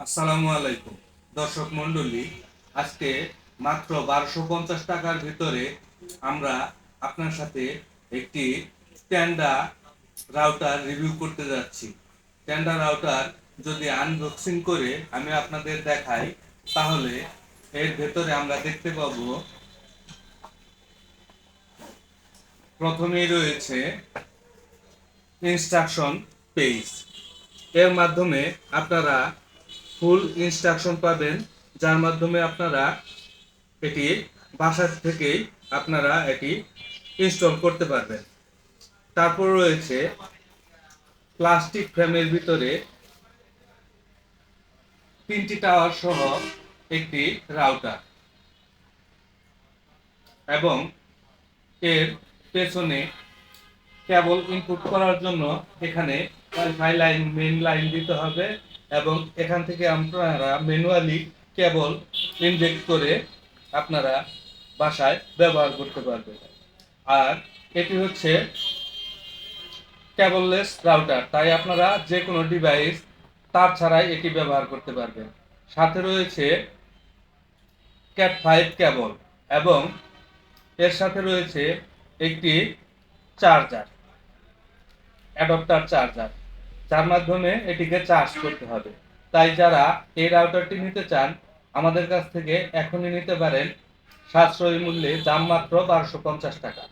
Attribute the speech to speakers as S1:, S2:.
S1: আসসালামু আলাইকুম দর্শক মণ্ডলী, আজকে মাত্র 1250 টাকার ভিতরে আমরা আপনার সাথে একটি টেন্ডা রাউটার রিভিউ করতে যাচ্ছি। টেন্ডা রাউটার যদি আনবক্সিং করে আমি আপনাদের দেখাই, তাহলে এর ভেতরে আমরা দেখতে পাবো প্রথমেই রয়েছে ইনস্ট্রাকশন পেজ। এর মাধ্যমে আপনারা ফুল ইনস্ট্রাকশন পাবেন, যার মাধ্যমে আপনারা এটি বাসা থেকেই আপনারা এটি ইনস্টল করতে পারবেন। তারপর রয়েছে প্লাস্টিক ফ্রেমের ভিতরে 3টি টাওয়ার সহ একটি রাউটার, এবং এর পেছনে কেবল ইনপুট করার জন্য এখানে ওয়াইফাই লাইন, মেইন লাইন দিতে হবে, এবং এখান থেকে আপনারা ম্যানুয়ালি কেবল ইনজেক্ট করে আপনারা বাসায় ব্যবহার করতে পারবেন। আর এটি হচ্ছে কেবললেস রাউটার, তাই আপনারা যে কোনো ডিভাইস তার ছাড়াই এটি ব্যবহার করতে পারবেন। সাথে রয়েছে ক্যাট 5 কেবল, এবং এর সাথে রয়েছে একটি চার্জার, অ্যাডাপ্টার চার্জার, যার মাধ্যমে এটিকে চার্জ করতে হবে। তাই যারা এই রাউটারটি নিতে চান, আমাদের কাছ থেকে এখনই নিতে পারেন সাশ্রয়ী মূল্যে, দাম মাত্র 1250 টাকা।